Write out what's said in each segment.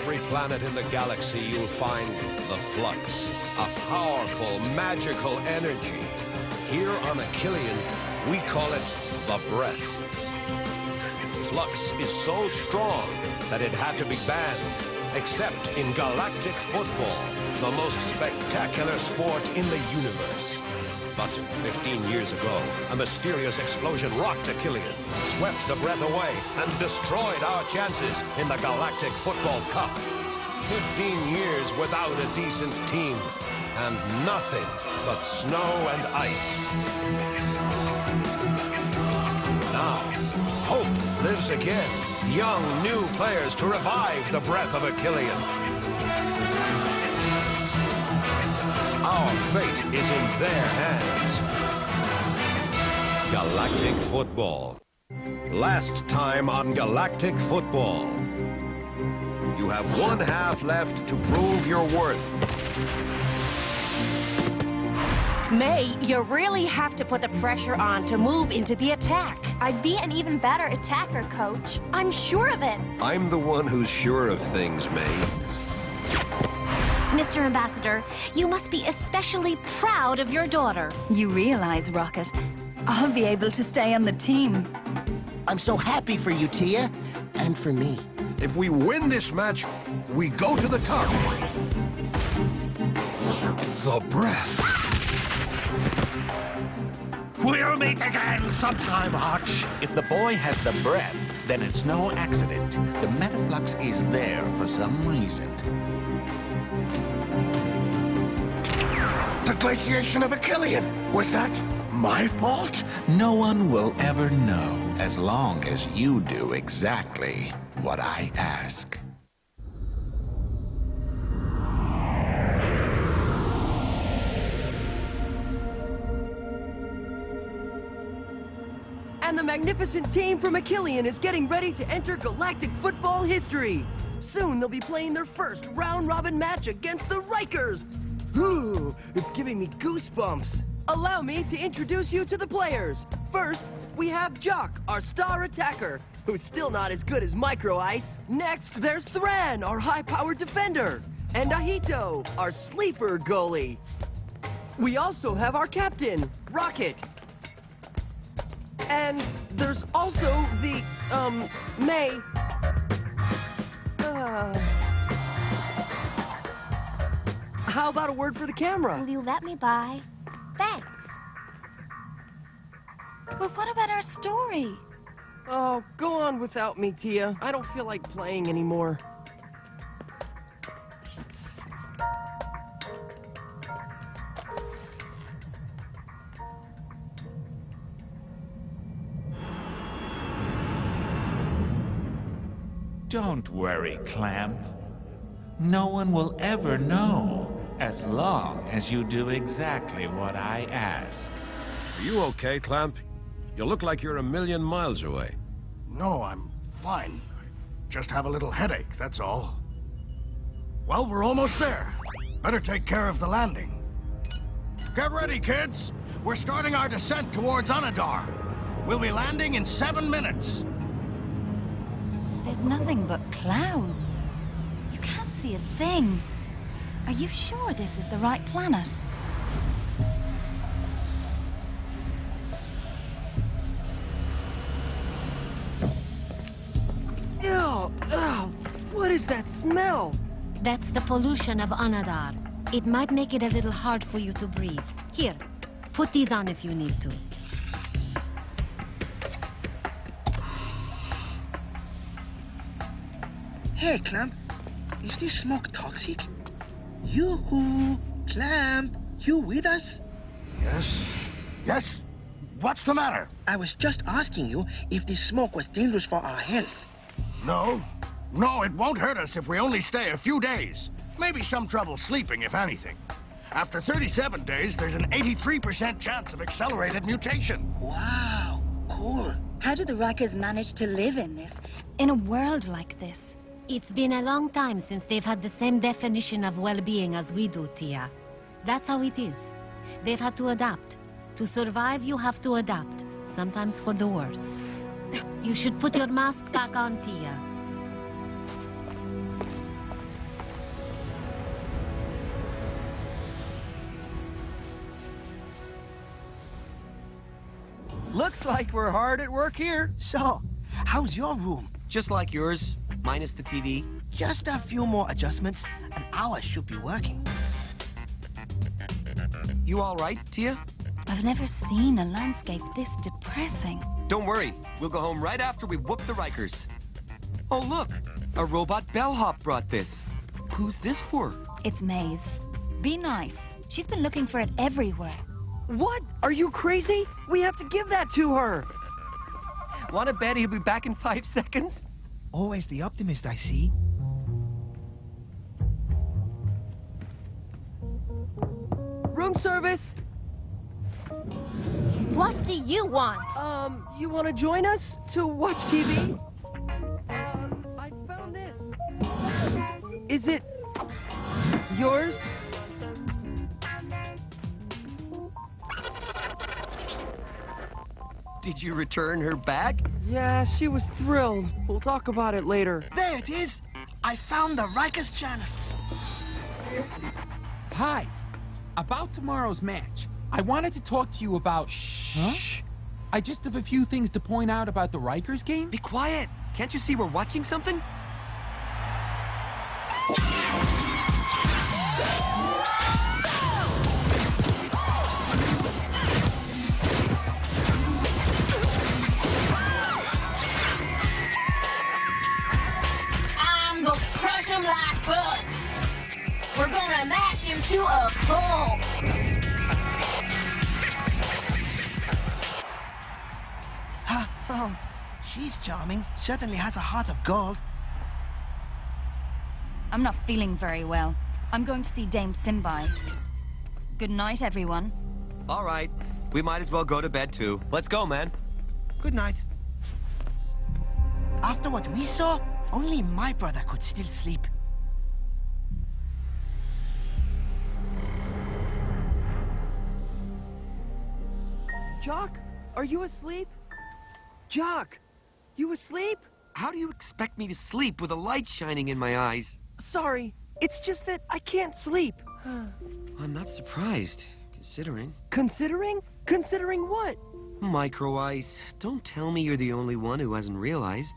every planet in the galaxy, you'll find the flux, a powerful, magical energy. Here on Achillean, we call it the breath. Flux is so strong that it had to be banned, except in galactic football, the most spectacular sport in the universe. But 15 years ago, a mysterious explosion rocked Achillean, swept the breath away, and destroyed our chances in the Galactic Football Cup. 15 years without a decent team, and nothing but snow and ice. Now, hope lives again. Young, new players to revive the breath of Achillean. Our fate is in their hands. Galactic Football. Last time on Galactic Football. You have one half left to prove your worth. May, you really have to put the pressure on to move into the attack. I'd be an even better attacker, Coach. I'm sure of it. I'm the one who's sure of things, May. Mr. Ambassador, you must be especially proud of your daughter. You realize, Rocket, I'll be able to stay on the team. I'm so happy for you, Tia, and for me. If we win this match, we go to the cup. The breath. We'll meet again sometime, Arch. If the boy has the breath, then it's no accident. The metaflux is there for some reason. The glaciation of Achillean. Was that my fault? No one will ever know as long as you do exactly what I ask. And the magnificent team from Achillean is getting ready to enter galactic football history. Soon they'll be playing their first round-robin match against the Rikers. Ooh, it's giving me goosebumps. Allow me to introduce you to the players. First, we have Jock, our star attacker, who's still not as good as Micro Ice. Next, there's Thran, our high-powered defender, and Ahito, our sleeper goalie. We also have our captain, Rocket. And there's also the, May. How about a word for the camera? Will you let me by? Thanks. But what about our story? Oh, go on without me, Tia. I don't feel like playing anymore. Don't worry, Clamp. No one will ever know as long as you do exactly what I ask. Are you okay, Clamp? You look like you're a million miles away. No, I'm fine. I just have a little headache, that's all. Well, we're almost there. Better take care of the landing. Get ready, kids. We're starting our descent towards Anadar. We'll be landing in 7 minutes. There's nothing but clouds. You can't see a thing. Are you sure this is the right planet? Ew! Ugh, what is that smell? That's the pollution of Anadar. It might make it a little hard for you to breathe. Here, put these on if you need to. Hey, Clamp, is this smoke toxic? Yoo-hoo! Clamp, you with us? Yes? Yes? What's the matter? I was just asking you if this smoke was dangerous for our health. No. No, it won't hurt us if we only stay a few days. Maybe some trouble sleeping, if anything. After 37 days, there's an 83% chance of accelerated mutation. Wow, cool. How do the Rikers manage to live in this, in a world like this? It's been a long time since they've had the same definition of well-being as we do, Tia. That's how it is. They've had to adapt. To survive, you have to adapt, sometimes for the worse. You should put your mask back on, Tia. Looks like we're hard at work here. So, how's your room? Just like yours, minus the TV. Just a few more adjustments, and ours should be working. You all right, Tia? I've never seen a landscape this depressing. Don't worry. We'll go home right after we whoop the Rikers. Oh, look. A robot bellhop brought this. Who's this for? It's Maze. Be nice. She's been looking for it everywhere. What? Are you crazy? We have to give that to her. Wanna bet he'll be back in 5 seconds? Always the optimist, I see. Room service. What do you want? You want to join us to watch TV? I found this. Is it yours? Did you return her bag? Yeah, she was thrilled. We'll talk about it later. There it is. I found the Rikers channels. Hi. About tomorrow's match, I wanted to talk to you about... Shh. Huh? I just have a few things to point out about the Rikers game. Be quiet. Can't you see we're watching something? I'm gonna crush him like bugs. We're gonna mash him to a pulp. Oh, she's charming. Certainly has a heart of gold. I'm not feeling very well. I'm going to see Dame Simbai. Good night, everyone. All right. We might as well go to bed, too. Let's go, man. Good night. After what we saw, only my brother could still sleep. Jock, are you asleep? Jock, you asleep? How do you expect me to sleep with a light shining in my eyes? Sorry, it's just that I can't sleep. I'm not surprised, considering. Considering? Considering what? Micro Ice, don't tell me you're the only one who hasn't realized.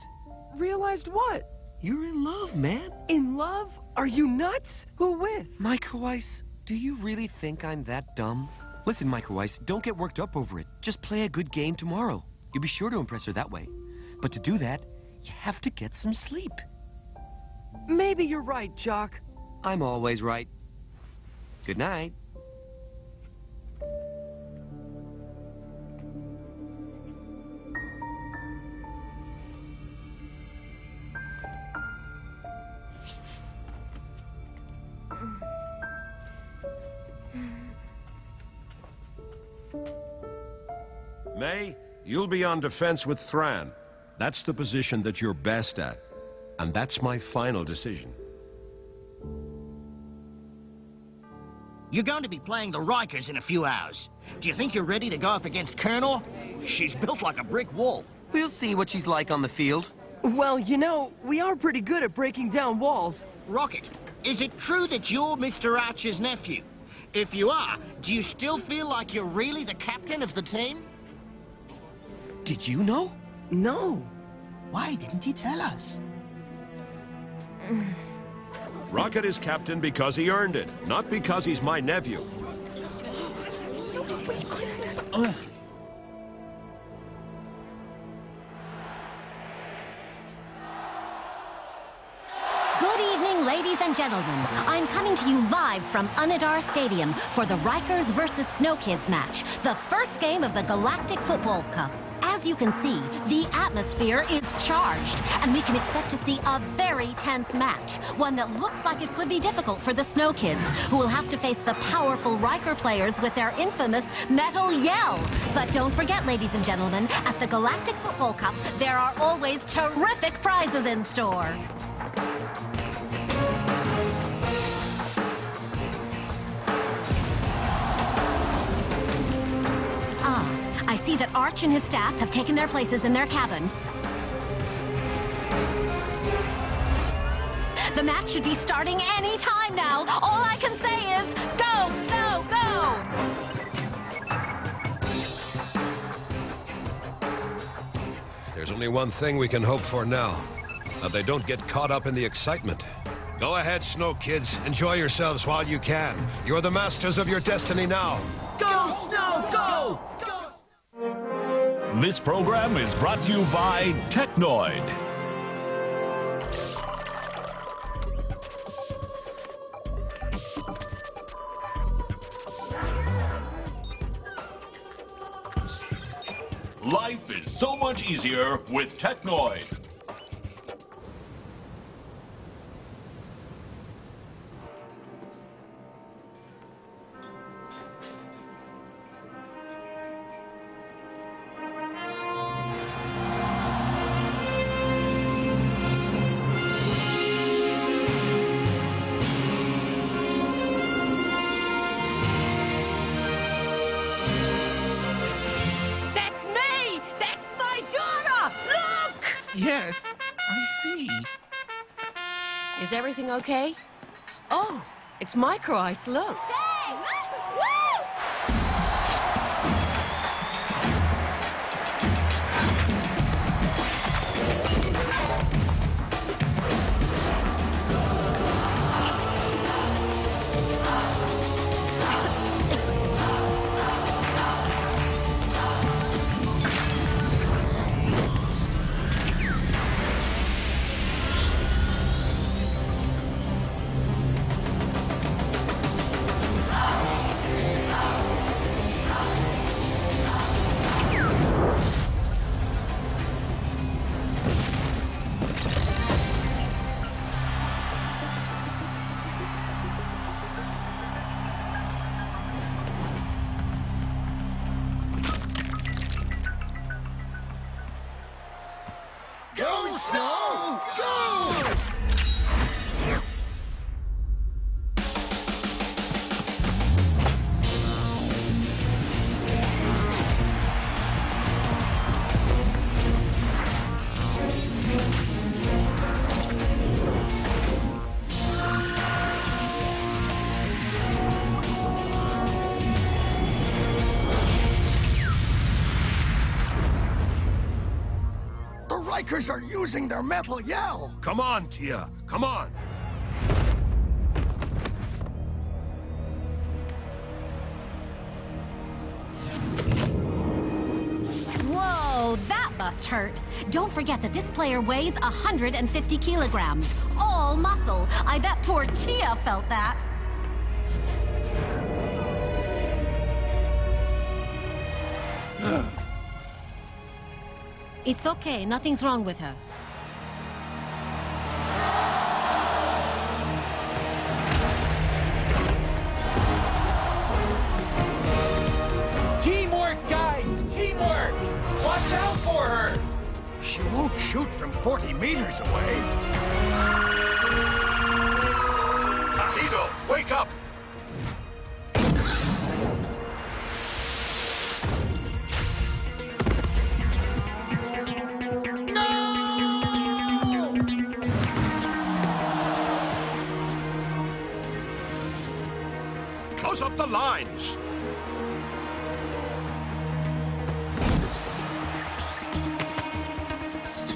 Realized what? You're in love, man. In love? Are you nuts? Who with? Micro Ice, do you really think I'm that dumb? Listen, Micro Ice, don't get worked up over it. Just play a good game tomorrow. You'll be sure to impress her that way. But to do that, you have to get some sleep. Maybe you're right, Jock. I'm always right. Good night. May, you'll be on defense with Thran. That's the position that you're best at. And that's my final decision. You're going to be playing the Rikers in a few hours. Do you think you're ready to go up against Colonel? She's built like a brick wall. We'll see what she's like on the field. Well, you know, we are pretty good at breaking down walls. Rocket, is it true that you're Mr. Archer's nephew? If you are, do you still feel like you're really the captain of the team? Did you know? No. Why didn't he tell us? Rocket is captain because he earned it, not because he's my nephew. Good evening, ladies and gentlemen. I'm coming to you live from Unadar Stadium for the Rikers versus Snow Kids match, the first game of the Galactic Football Cup. As you can see, the atmosphere is charged, and we can expect to see a very tense match, one that looks like it could be difficult for the Snow Kids, who will have to face the powerful Riker players with their infamous metal yell. But don't forget, ladies and gentlemen, at the Galactic Football Cup, there are always terrific prizes in store. I see that Arch and his staff have taken their places in their cabin. The match should be starting any time now. All I can say is, go, go, go! There's only one thing we can hope for now. That they don't get caught up in the excitement. Go ahead, Snow Kids. Enjoy yourselves while you can. You're the masters of your destiny now. Go, Snow, go! This program is brought to you by Technoid. Life is so much easier with Technoid. Yes, I see. Is everything okay? Oh, it's Micro Ice, look. Hey! Woo! Go, Snow! Go! The Rikers are using their metal yell! Come on, Tia. Come on. Whoa, that must hurt. Don't forget that this player weighs 150 kilograms. All muscle. I bet poor Tia felt that. It's okay. Nothing's wrong with her. Teamwork, guys! Teamwork! Watch out for her! She won't shoot from 40 meters away. Tito, wake up! Close up the lines.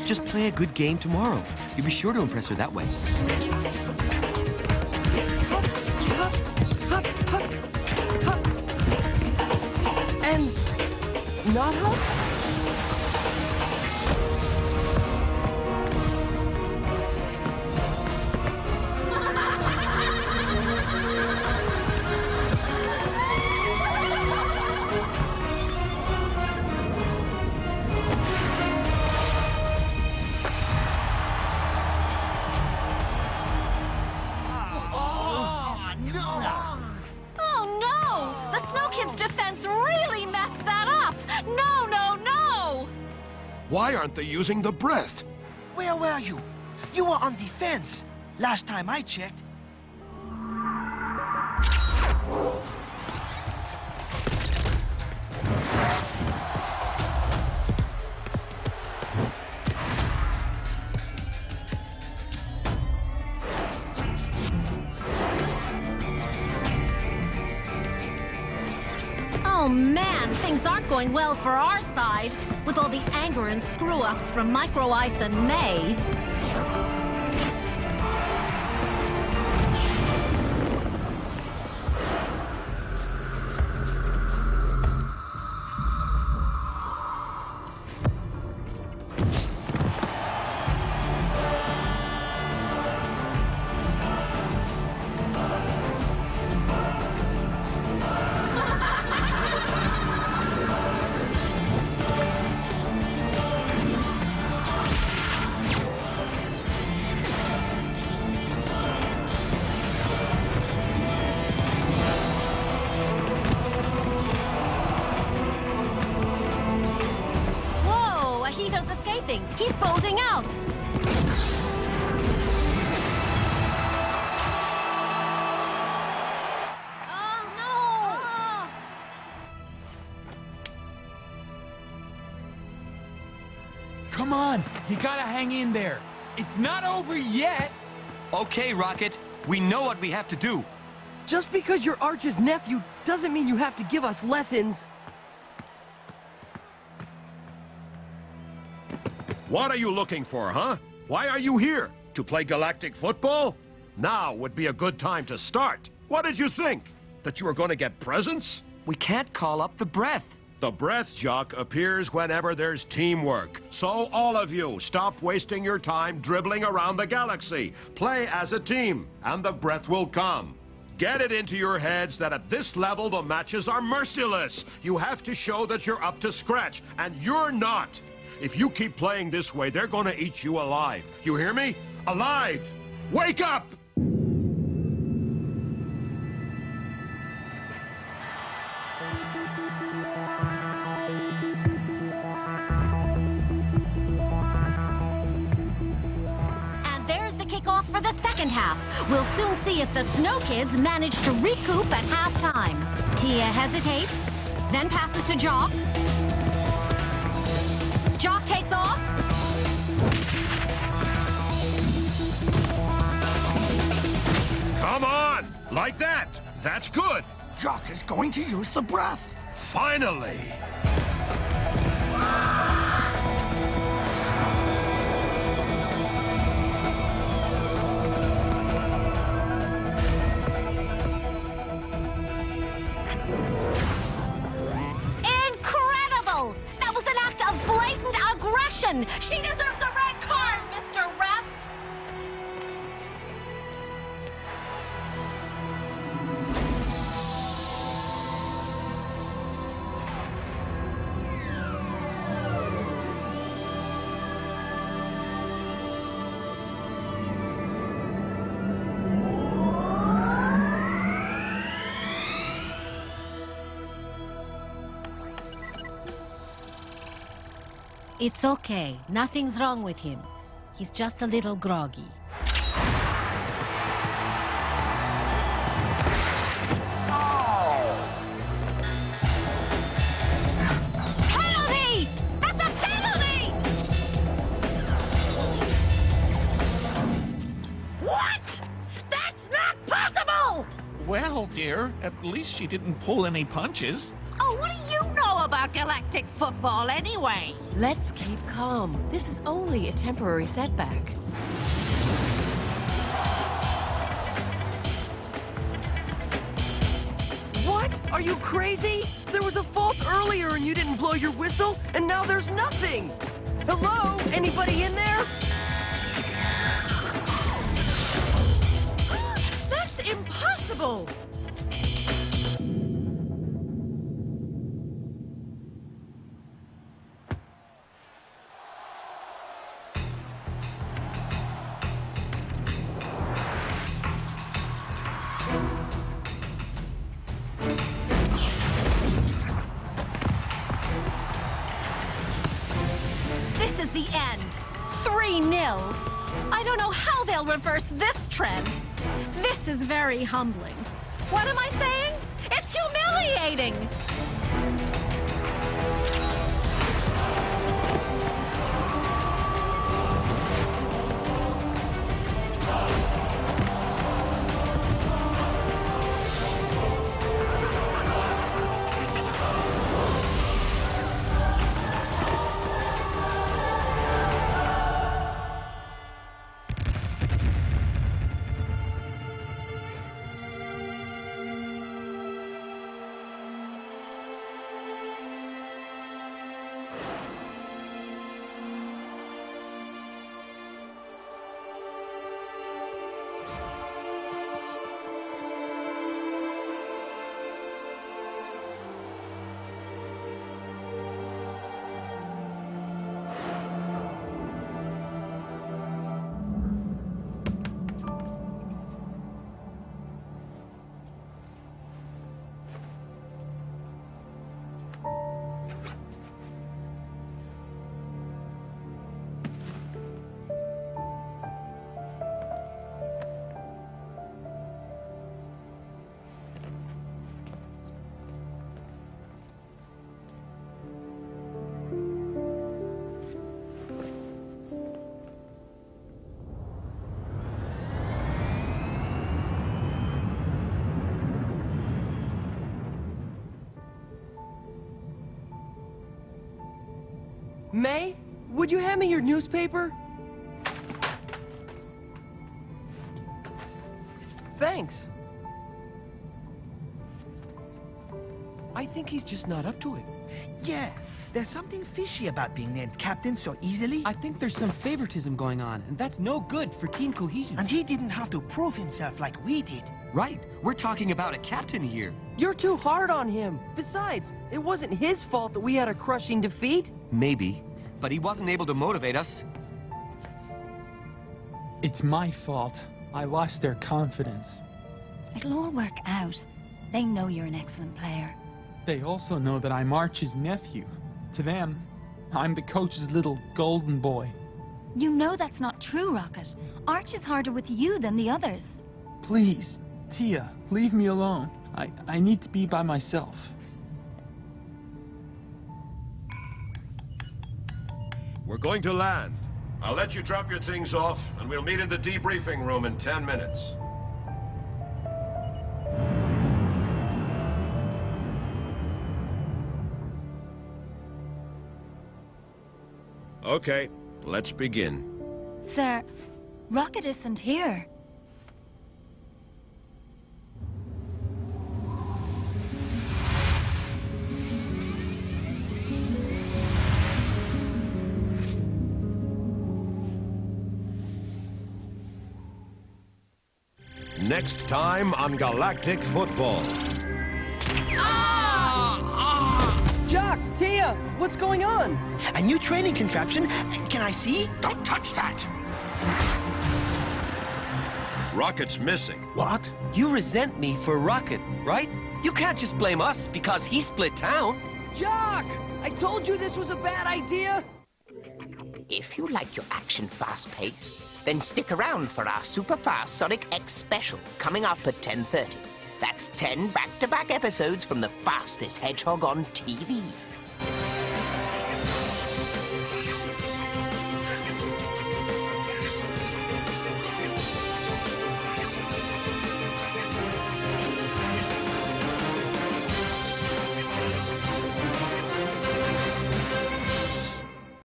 Just play a good game tomorrow. You'll be sure to impress her that way. And not her? Oh, no! The Snow Kids' defense really messed that up! No, no, no! Why aren't they using the breath? Where were you? You were on defense. Last time I checked. Oh, Oh man, things aren't going well for our side, with all the anger and screw-ups from Micro Ice and May. He's bulging out. Oh, no! Come on, you gotta hang in there. It's not over yet. Okay, Rocket. We know what we have to do. Just because you're Arch's nephew doesn't mean you have to give us lessons. What are you looking for, huh? Why are you here? To play galactic football? Now would be a good time to start. What did you think? That you were going to get presents? We can't call up the breath. The breath jock appears whenever there's teamwork. So all of you, stop wasting your time dribbling around the galaxy. Play as a team, and the breath will come. Get it into your heads that at this level the matches are merciless. You have to show that you're up to scratch, and you're not. If you keep playing this way, they're gonna eat you alive. You hear me? Alive! Wake up! And there's the kickoff for the second half. We'll soon see if the Snow Kids manage to recoup at halftime. Tia hesitates, then passes to Jock. Jock takes off. Come on! Like that! That's good! Jock is going to use the breath. Finally! Incredible! That was an act of blatant aggression! She deserves a red card, Mr. Ref! It's okay. Nothing's wrong with him. He's just a little groggy. Penalty! That's a penalty! What? That's not possible! Well, dear, at least she didn't pull any punches. Oh, what do you know about galactic football anyway? Let's keep calm. This is only a temporary setback. What? Are you crazy? There was a fault earlier and you didn't blow your whistle, and now there's nothing. Hello? Anybody in there? That's impossible! This is the end. 3-0. I don't know how they'll reverse this trend. This is very humbling. What am I saying? It's humiliating! May, would you hand me your newspaper? Thanks. I think he's just not up to it. Yeah, there's something fishy about being named captain so easily. I think there's some favoritism going on, and that's no good for team cohesion. And he didn't have to prove himself like we did. Right. We're talking about a captain here. You're too hard on him. Besides, it wasn't his fault that we had a crushing defeat. Maybe, but he wasn't able to motivate us. It's my fault. I lost their confidence. It'll all work out. They know you're an excellent player. They also know that I'm Arch's nephew. To them, I'm the coach's little golden boy. You know that's not true, Rocket. Arch is harder with you than the others. Please, Tia, leave me alone. I need to be by myself. We're going to land. I'll let you drop your things off, and we'll meet in the debriefing room in 10 minutes. Okay, let's begin. Sir, Rocket isn't here. Next time on Galactic Football. Jock, Tia, what's going on? A new training contraption. Can I see? Don't touch that! Rocket's missing. What? You resent me for Rocket, right? You can't just blame us because he split town. Jock! I told you this was a bad idea! If you like your action fast-paced, then stick around for our super-fast Sonic X special coming up at 10:30. That's 10 back-to-back episodes from the fastest hedgehog on TV.